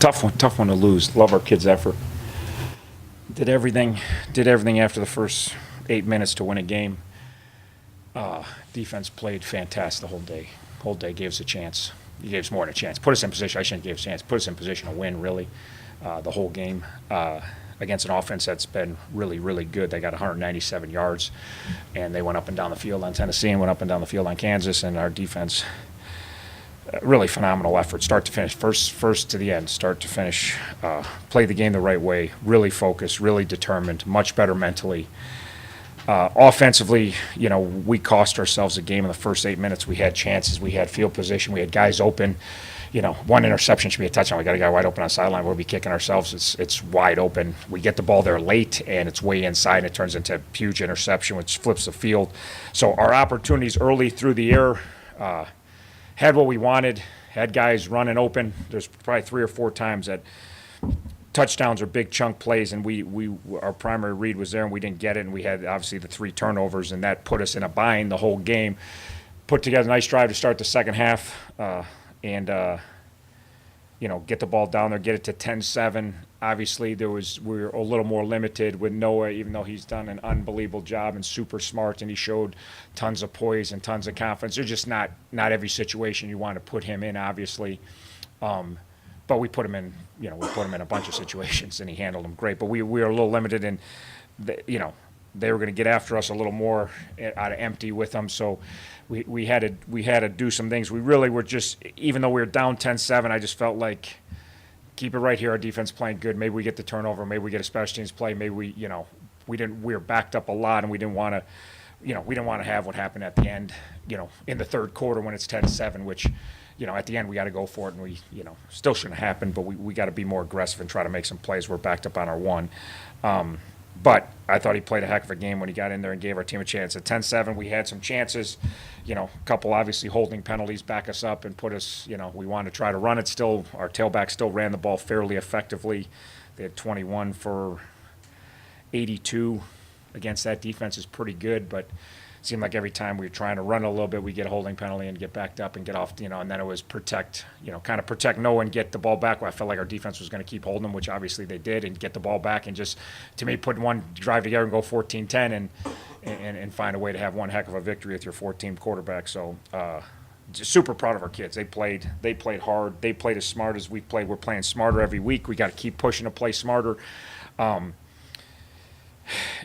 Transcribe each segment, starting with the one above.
Tough one to lose. Love our kids' effort. Did everything after the first 8 minutes to win a game. Defense played fantastic the whole day. Whole day gave us a chance. He gave us more than a chance. Put us in position. I shouldn't give us a chance. Put us in position to win, really, the whole game. Against an offense that's been really, really good. They got 197 yards, and they went up and down the field on Tennessee and went up and down the field on Kansas, and our defense, really phenomenal effort, start to finish, first to the end, start to finish, play the game the right way, really focused, really determined, much better mentally. Offensively, we cost ourselves a game in the first 8 minutes. We had chances, we had field position, we had guys open. One interception should be a touchdown. We got a guy wide open on the sideline. We'll be kicking ourselves. It's wide open. We get the ball there late, and it's way inside, and it turns into a huge interception, which flips the field. So our opportunities early through the air had what we wanted, had guys running open. There's probably 3 or 4 times that touchdowns are big chunk plays, and our primary read was there, and we didn't get it, and we had obviously the 3 turnovers, and that put us in a bind the whole game. Put together a nice drive to start the second half, and get the ball down there, get it to 10-7. Obviously, we were a little more limited with Noah, even though he's done an unbelievable job and super smart, and he showed tons of poise and tons of confidence. There's just not every situation you want to put him in, obviously. But we put him in, a bunch of situations, and he handled them great. But we were a little limited in, they were going to get after us a little more out of empty with them. So we had to do some things. We really were just, even though we were down 10-7, I just felt like, keep it right here. Our defense playing good. Maybe we get the turnover. Maybe we get a special teams play. Maybe we were backed up a lot, and we didn't want to have what happened at the end, in the third quarter when it's 10-7, which, at the end we got to go for it, and we, still shouldn't have happened, but we got to be more aggressive and try to make some plays. We're backed up on our one. But I thought he played a heck of a game when he got in there and gave our team a chance. At 10-7, we had some chances, a couple obviously holding penalties back us up and put us, we wanted to try to run it still. Our tailback still ran the ball fairly effectively. They had 21 for 82 against that defense is pretty good, but it seemed like every time we were trying to run a little bit, we get a holding penalty and get backed up and get off, and then it was protect Noah and get the ball back. Well, I felt like our defense was going to keep holding them, which obviously they did, and get the ball back and just, to me, put one drive together and go 14-10 and find a way to have one heck of a victory with your 14 quarterback. So just super proud of our kids. They played hard. They played as smart as we played. We're playing smarter every week. We got to keep pushing to play smarter.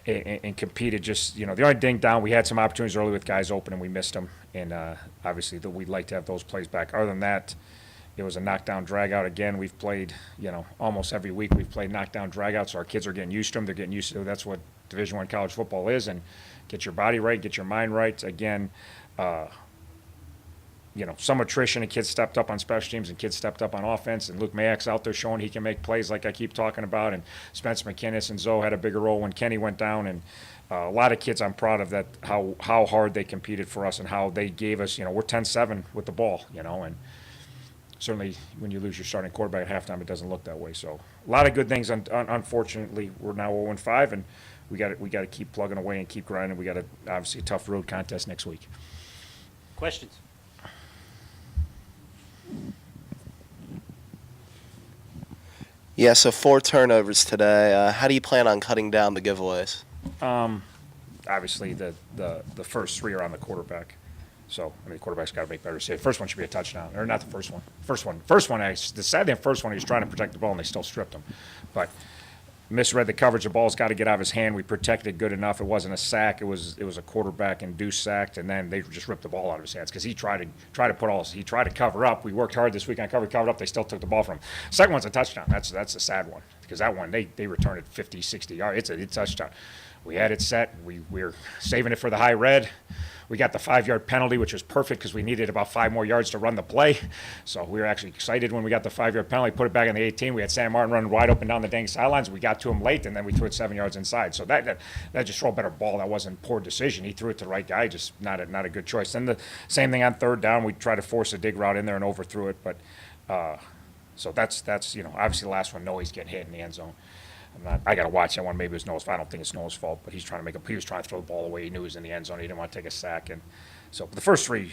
And competed just, the only ding down, we had some opportunities early with guys open and we missed them. And obviously we'd like to have those plays back. Other than that, it was a knockdown drag out again. We've played, almost every week we've played knockdown drag out. So our kids are getting used to them. They're getting used to it. That's what Division I college football is. And get your body right, get your mind right. Again, some attrition, and kids stepped up on special teams and kids stepped up on offense, and Luke Mayak's out there showing he can make plays like I keep talking about, and Spencer McKinnis and Zoe had a bigger role when Kenny went down, and a lot of kids I'm proud of that, how hard they competed for us and how they gave us, we're 10-7 with the ball, and certainly when you lose your starting quarterback at halftime, it doesn't look that way. So a lot of good things. Unfortunately, we're now 0-5, and we got to keep plugging away and keep grinding. We got obviously a tough road contest next week. Questions? Yeah, so 4 turnovers today. How do you plan on cutting down the giveaways? Obviously, the first 3 are on the quarterback. So, the quarterback's got to make better decisions. First one should be a touchdown. Or not the first one. First one, the sad thing, first one, he was trying to protect the ball, and they still stripped him. But misread the coverage. The ball's got to get out of his hand. We protected good enough. It wasn't a sack. It was a quarterback induced sacked, and then they just ripped the ball out of his hands because he tried to cover up. We worked hard this week on covered up. They still took the ball from him. Second one's a touchdown. That's a sad one because that one they returned it 50, 60 yards. It's a touchdown. We had it set. We were saving it for the high red. We got the 5-yard penalty, which was perfect because we needed about 5 more yards to run the play. So we were actually excited when we got the 5-yard penalty, put it back in the 18. We had Sam Martin running wide open down the dang sidelines. We got to him late, and then we threw it 7 yards inside. So that just threw a better ball. That wasn't a poor decision. He threw it to the right guy, just not a good choice. Then the same thing on third down. We tried to force a dig route in there and overthrew it. But so that's obviously the last one, Noah's getting hit in the end zone. I got to watch that one. Maybe it was Noah's fault. I don't think it's Noah's fault, but he was trying to throw the ball away. He knew he was in the end zone. He didn't want to take a sack. And so the first 3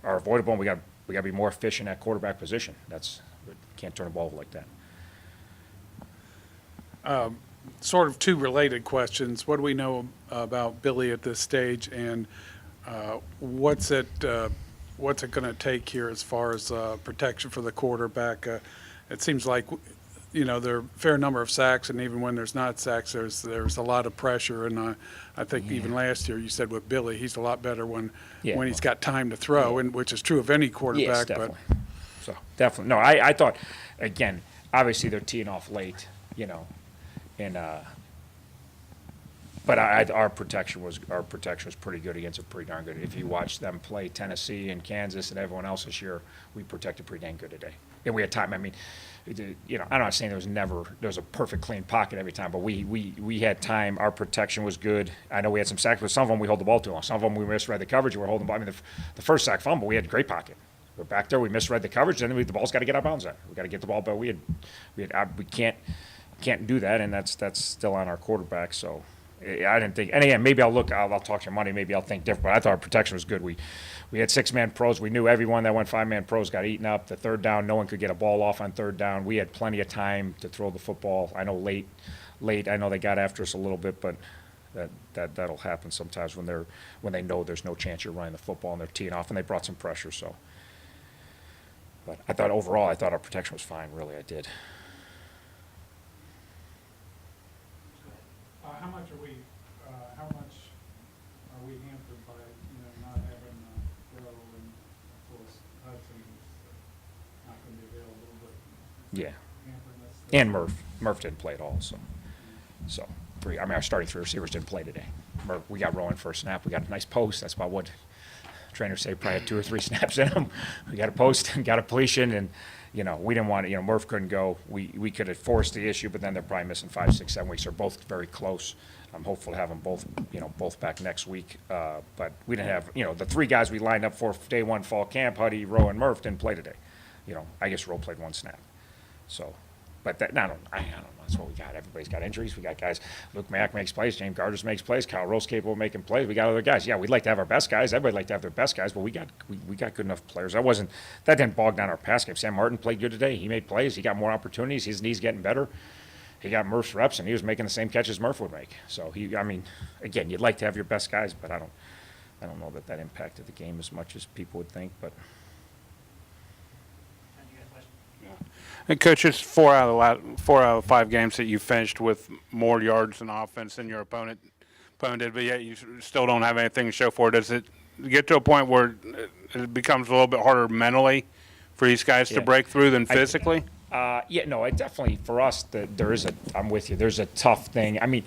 are avoidable, and we got to be more efficient at quarterback position. We can't turn the ball over like that. Sort of two related questions. What do we know about Billy at this stage, and what's it going to take here as far as protection for the quarterback? It seems like there are a fair number of sacks, and even when there's not sacks, there's a lot of pressure. And I think even last year you said with Billy, he's a lot better when he's got time to throw, and which is true of any quarterback. Yes, definitely. So definitely. No, I thought, again, obviously they're teeing off late, and but our protection was pretty good against it, pretty darn good. If you watch them play Tennessee and Kansas and everyone else this year, we protected pretty dang good today, and we had time. I mean, I'm not saying there was a perfect clean pocket every time, but we had time. Our protection was good. I know we had some sacks, but some of them we hold the ball too long. Some of them we misread the coverage and we're holding the ball. I mean, the first sack fumble, we had a great pocket. We're back there. We misread the coverage, and then the ball's got to get out of bounds. We got to get the ball, but we can't do that, and that's still on our quarterback. So I didn't think. And again, maybe I'll talk to you Monday. Maybe I'll think different. But I thought our protection was good. We had 6-man pros. We knew everyone that went 5-man pros got eaten up. The third down, no one could get a ball off on third down. We had plenty of time to throw the football. I know late. I know they got after us a little bit, but that'll happen sometimes when they know there's no chance you're running the football and they're teeing off, and they brought some pressure. So. But I thought overall, our protection was fine. Really, I did. How much are we hampered by not having Rowe, and of course Hudson is not going to be available, but Yeah. hampering us? And Murph didn't play at all. So our starting 3 receivers didn't play today. We got Rowan for a snap. We got a nice post. That's about what trainers say, probably had 2 or 3 snaps in them. We got a post and got a completion, and we didn't want to. Murph couldn't go. We could have forced the issue, but then they're probably missing 5, 6, 7 weeks. They're both very close. I'm hopeful to have them both back next week. But we didn't have the 3 guys we lined up for day 1 fall camp. Huddy, Rowe, and Murph didn't play today. I guess Rowe played 1 snap. So, but I don't know. That's what we got. Everybody's got injuries. We got guys. Luke Mack makes plays. James Gardner makes plays. Kyle Rose capable of making plays. We got other guys. Yeah, we'd like to have our best guys. Everybody'd like to have their best guys, but we got good enough players. That didn't bog down our pass game. Sam Martin played good today. He made plays. He got more opportunities. His knee's getting better. He got Murph's reps, and he was making the same catches Murph would make. So again, you'd like to have your best guys, but I don't know that impacted the game as much as people would think, but. And Coach, it's 4 out of 5 games that you finished with more yards and offense than your opponent did, but yet you still don't have anything to show for it. Does it get to a point where it becomes a little bit harder mentally for these guys to break through than physically? It definitely, for us, I'm with you. There's a tough thing. I mean,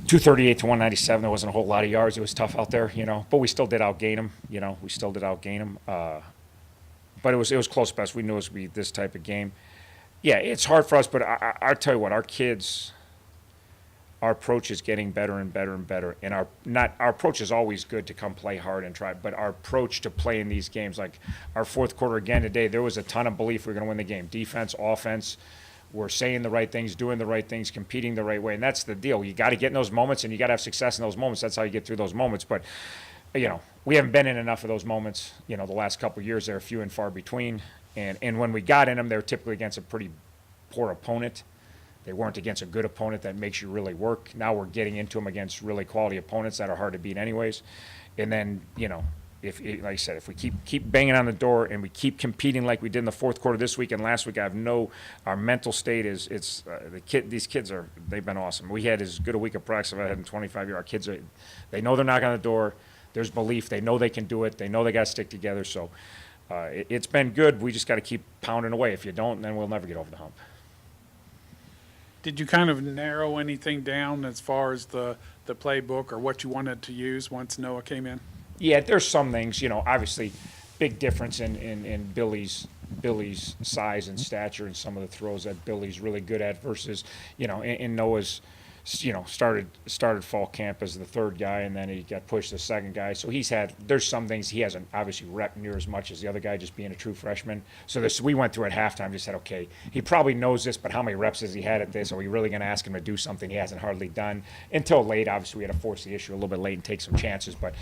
238 to 197, there wasn't a whole lot of yards. It was tough out there, but we still did outgain them. But it was close best. We knew it was going to be this type of game. Yeah, it's hard for us, but I'll tell you what, our kids, our approach is getting better and better and better. And our approach is always good to come play hard and try, but our approach to play in these games, like our 4th quarter again today, there was a ton of belief we were going to win the game. Defense, offense, we're saying the right things, doing the right things, competing the right way. And that's the deal. You got to get in those moments, and you got to have success in those moments. That's how you get through those moments. But we haven't been in enough of those moments. The last couple of years, they're few and far between. And when we got in them, they were typically against a pretty poor opponent. They weren't against a good opponent that makes you really work. Now we're getting into them against really quality opponents that are hard to beat anyways. And then, if like I said, if we keep banging on the door and we keep competing like we did in the 4th quarter this week and last week, our mental state is these kids they've been awesome. We had as good a week of practice as I've had in 25 years. Our kids they know they're knocking on the door. There's belief. They know they can do it. They know they got to stick together. So it's been good. We just got to keep pounding away. If you don't, then we'll never get over the hump. Did you kind of narrow anything down as far as the playbook or what you wanted to use once Noah came in? Yeah, there's some things, obviously big difference in Billy's size and stature and some of the throws that Billy's really good at versus, in Noah's, started fall camp as the 3rd guy, and then he got pushed as the 2nd guy. So there's some things he hasn't obviously repped near as much as the other guy, just being a true freshman. So we went through at halftime, just said, okay, he probably knows this, but how many reps has he had at this? Are we really going to ask him to do something he hasn't hardly done? Until late, obviously, we had to force the issue a little bit late and take some chances. But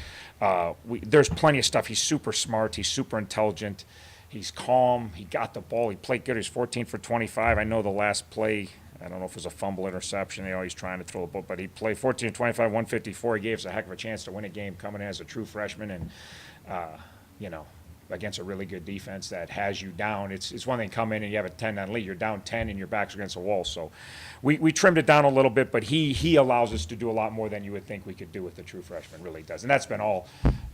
there's plenty of stuff. He's super smart. He's super intelligent. He's calm. He got the ball. He played good. He was 14 for 25. I know the last play, I don't know if it was a fumble interception, he's trying to throw the ball, but he played 14 25, 154. He gave us a heck of a chance to win a game coming in as a true freshman and, you know, against a really good defense that has you down. It's one thing come in and you have a 10-9 lead, you're down 10 and your back's against the wall. So we trimmed it down a little bit, but he allows us to do a lot more than you would think we could do with the true freshman, really does. And that's been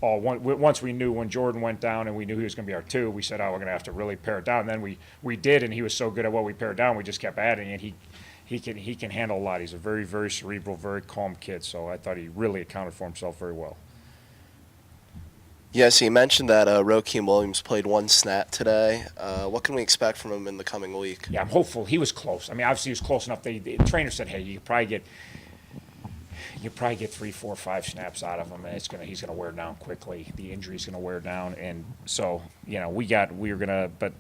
once we knew when Jordan went down and we knew he was going to be our 2, we said, we're going to have to really pare it down. And then we did, and he was so good at what we pared down, we just kept adding, and he can handle a lot. He's a very, very cerebral, very calm kid, so I thought he really accounted for himself very well. Yeah, so you mentioned that Rokeem Williams played 1 snap today. What can we expect from him in the coming week? Yeah, I'm hopeful. He was close. I mean, obviously he was close enough. The trainer said, "Hey, you probably get 3, 4, 5 snaps out of him, and he's gonna wear down quickly. The injury's gonna wear down, and so but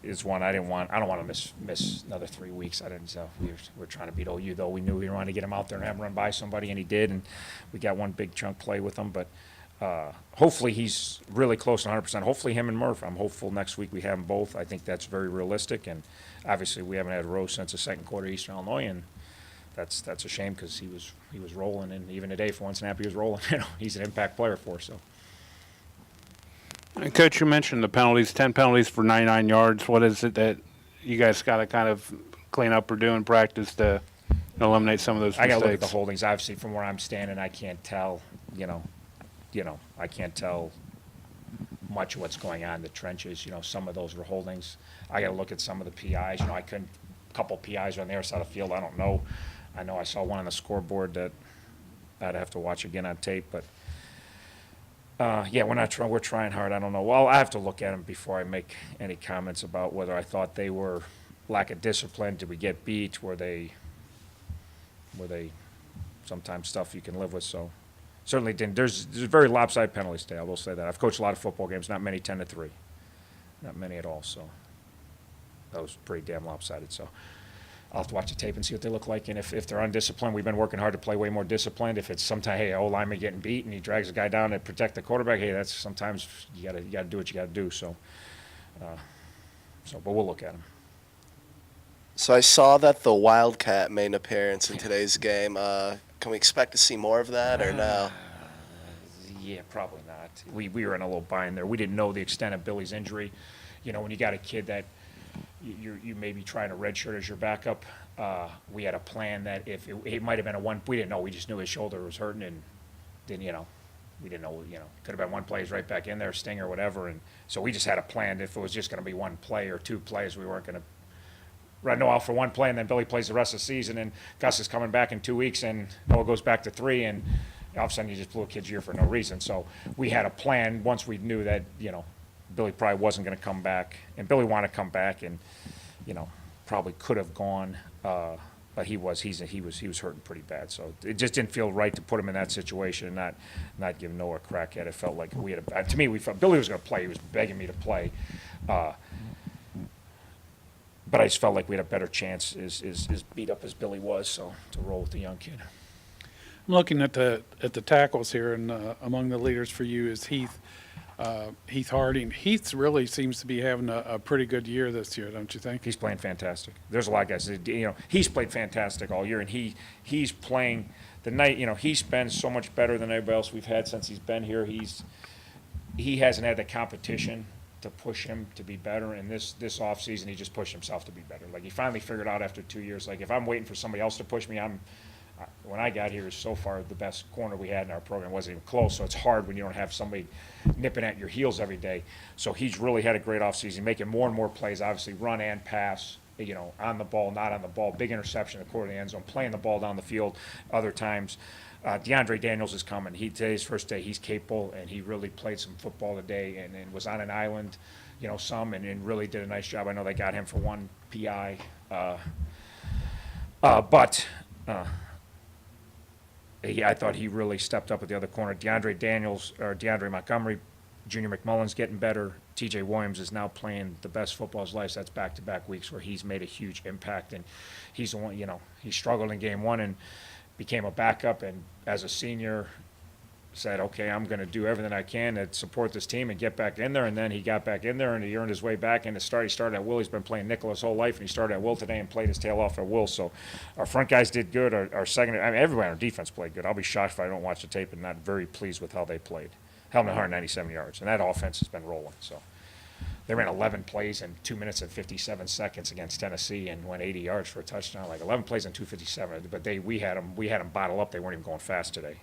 it's one I don't want to miss another 3 weeks. I didn't. So we're trying to beat OU though. We knew we wanted to get him out there and have him run by somebody, and he did, and we got one big chunk play with him, but. Hopefully he's really close to 100%. Hopefully him and Murph. I'm hopeful next week we have them both. I think that's very realistic, and obviously we haven't had Rose since the second quarter of Eastern Illinois, and that's a shame because he was rolling, and even today for one snap he was rolling. He's an impact player for us. So. And Coach, you mentioned the penalties, 10 penalties for 99 yards. What is it that you guys got to kind of clean up or do in practice to eliminate some of those mistakes? I got to look at the holdings. Obviously, from where I'm standing, I can't tell. I can't tell much of what's going on in the trenches. Some of those were holdings. I got to look at some of the PIs. A couple PIs on the other side of the field. I don't know. I know I saw one on the scoreboard that I'd have to watch again on tape. But we're trying hard. I don't know. Well, I have to look at them before I make any comments about whether I thought they were lack of discipline. Did we get beat? Were they sometimes stuff you can live with? So. Certainly didn't. There's very lopsided penalties today. I will say that. I've coached a lot of football games. Not many 10-3. Not many at all. So that was pretty damn lopsided. So I'll have to watch the tape and see what they look like. And if they're undisciplined, we've been working hard to play way more disciplined. If it's sometimes, hey, lineman getting beat and he drags a guy down to protect the quarterback, hey, that's sometimes you gotta do what you gotta do. So but we'll look at them. So I saw that the Wildcat made an appearance in today's game. Can we expect to see more of that or no? Yeah, probably not. We were in a little bind there. We didn't know the extent of Billy's injury. When you got a kid that you may be trying to redshirt as your backup, we had a plan that if it might have been we didn't know. We just knew his shoulder was hurting, and then we didn't know. Could have been one play, he's right back in there, sting or whatever, and so we just had a plan. If it was just going to be one play or 2 plays, we weren't going to. Right now, out for 1 play, and then Billy plays the rest of the season, and Gus is coming back in 2 weeks, and Noah goes back to 3, and all of a sudden you just blew a kid's year for no reason. So we had a plan once we knew that, Billy probably wasn't going to come back, and Billy wanted to come back, and, probably could have gone, but he was hurting pretty bad. So it just didn't feel right to put him in that situation and not give Noah a crack at it. It felt like we felt Billy was going to play. He was begging me to play. But I just felt like we had a better chance, as beat up as Billy was, so to roll with the young kid. I'm looking at the tackles here, and among the leaders for you is Heath Harding. Heath really seems to be having a pretty good year this year, don't you think? He's playing fantastic. There's a lot of guys. He's played fantastic all year, and he's playing the night. He's been so much better than everybody else we've had since he's been here. He hasn't had the competition to push him to be better, and this offseason he just pushed himself to be better. Like he finally figured out after 2 years, like if I'm waiting for somebody else to push me, when I got here, so far the best corner we had in our program wasn't even close, so it's hard when you don't have somebody nipping at your heels every day. So he's really had a great offseason, making more and more plays, obviously run and pass, on the ball, not on the ball, big interception in the corner of the end zone, playing the ball down the field other times. DeAndre Daniels is coming. Today's first day. He's capable, and he really played some football today and was on an island, and really did a nice job. I know they got him for 1 PI. I thought he really stepped up at the other corner. DeAndre Montgomery, Junior McMullen's getting better. TJ Williams is now playing the best football of his life. So that's back-to-back weeks where he's made a huge impact, and he's the one, he struggled in game 1 and became a backup, and as a senior said, okay, I'm going to do everything I can to support this team and get back in there. And then he got back in there and he earned his way back in the start. He started at will. He's been playing nickel his whole life, and he started at will today and played his tail off at will. So our front guys did good. Our second, I mean, everybody on our defense played good. I'll be shocked if I don't watch the tape and not very pleased with how they played. Held 197 yards, and that offense has been rolling. So they ran 11 plays in 2 minutes and 57 seconds against Tennessee and went 80 yards for a touchdown. Like 11 plays in 2:57. But we had them bottled up. They weren't even going fast today.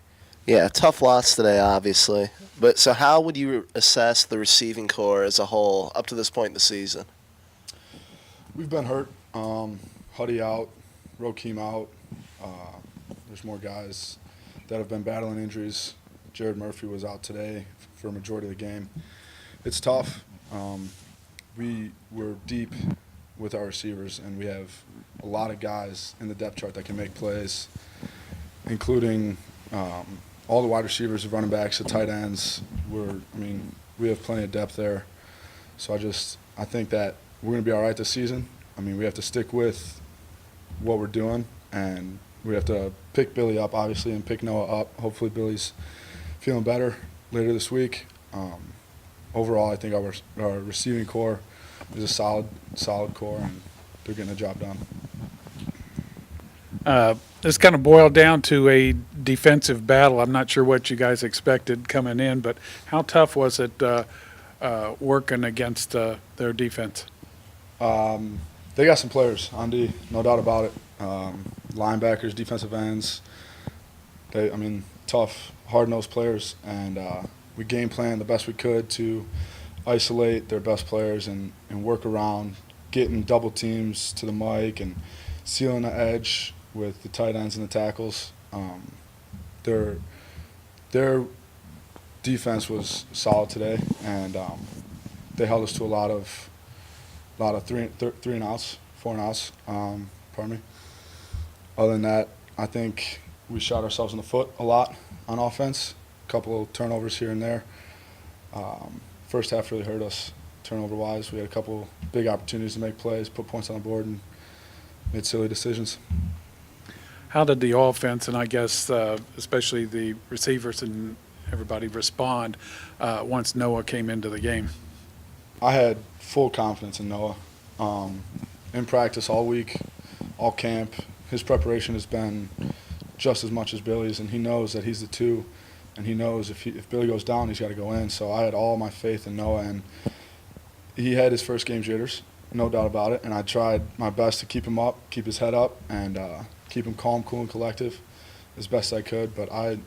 Yeah, tough loss today, obviously. But so how would you assess the receiving core as a whole up to this point in the season? We've been hurt. Huddy out, Rokeem out. There's more guys that have been battling injuries. Jared Murphy was out today for a majority of the game. It's tough. We were deep with our receivers, and we have a lot of guys in the depth chart that can make plays, including all the wide receivers, the running backs, the tight ends. We have plenty of depth there. So I think that we're going to be all right this season. We have to stick with what we're doing, and we have to pick Billy up, obviously, and pick Noah up. Hopefully Billy's feeling better later this week. Overall, I think our receiving core is a solid core, and they're getting the job done. This kind of boiled down to a defensive battle. I'm not sure what you guys expected coming in, but how tough was it working against their defense? They got some players on D, no doubt about it. Linebackers, defensive ends. Tough, hard-nosed players, and we game planned the best we could to isolate their best players and work around getting double teams to the mic and sealing the edge with the tight ends and the tackles. Their defense was solid today, and they held us to a lot of three and outs, 4 and outs. Pardon me. Other than that, I think we shot ourselves in the foot a lot on offense. A couple of turnovers here and there. First half really hurt us turnover-wise. We had a couple big opportunities to make plays, put points on the board, and made silly decisions. How did the offense, and I guess especially the receivers and everybody, respond once Noah came into the game? I had full confidence in Noah. In practice all week, all camp, his preparation has been just as much as Billy's, and he knows that he's the 2, and he knows if Billy goes down, he's got to go in. So I had all my faith in Noah, and he had his first game jitters, no doubt about it, and I tried my best to keep him up, keep his head up, and keep him calm, cool, and collective as best I could. But our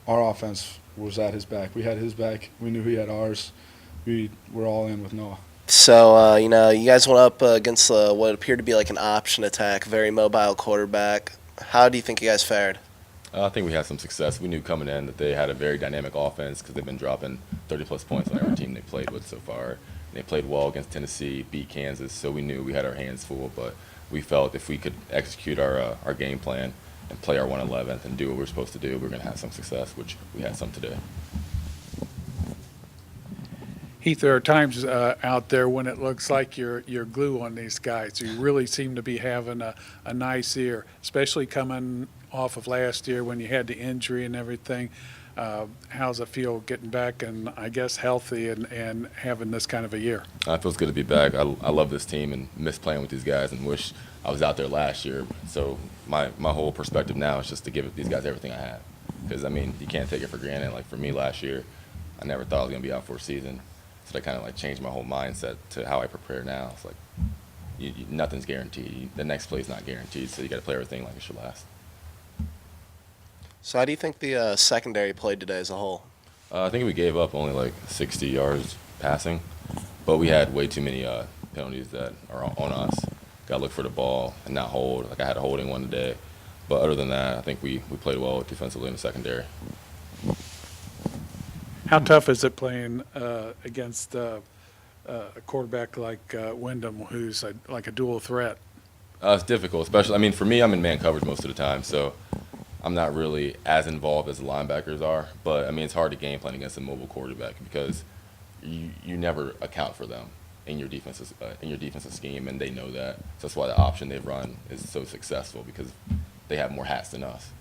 offense was at his back. We had his back. We knew he had ours. We were all in with Noah. So, you guys went up against what appeared to be like an option attack, very mobile quarterback. How do you think you guys fared? I think we had some success. We knew coming in that they had a very dynamic offense because they've been dropping 30-plus points on every team they played with so far. They played well against Tennessee, beat Kansas, so we knew we had our hands full. But we felt if we could execute our game plan and play our 111th and do what we're supposed to do, we're going to have some success, which we had some today. Heath, there are times out there when it looks like you're glue on these guys. You really seem to be having a nice year, especially coming off of last year when you had the injury and everything. How's it feel getting back and, I guess, healthy and having this kind of a year? It feels good to be back. I love this team and miss playing with these guys and wish I was out there last year. So my whole perspective now is just to give these guys everything I have. Because, you can't take it for granted. Like, for me last year, I never thought I was going to be out for a season. So that kind of changed my whole mindset to how I prepare now. It's like nothing's guaranteed. The next play is not guaranteed, so you got to play everything like it should last. So how do you think the secondary played today as a whole? I think we gave up only 60 yards passing, but we had way too many penalties that are on us. Got to look for the ball and not hold. I had a holding one today. But other than that, I think we played well defensively in the secondary. How tough is it playing against a quarterback like Wyndham, who's like a dual threat? It's difficult, especially, for me, I'm in man coverage most of the time, so I'm not really as involved as the linebackers are. But, it's hard to game plan against a mobile quarterback because you never account for them in your defensive scheme, and they know that. So that's why the option they've run is so successful because they have more hats than us.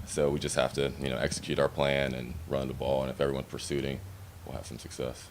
So we just have to, execute our plan and run the ball. And if everyone's pursuing, we'll have some success.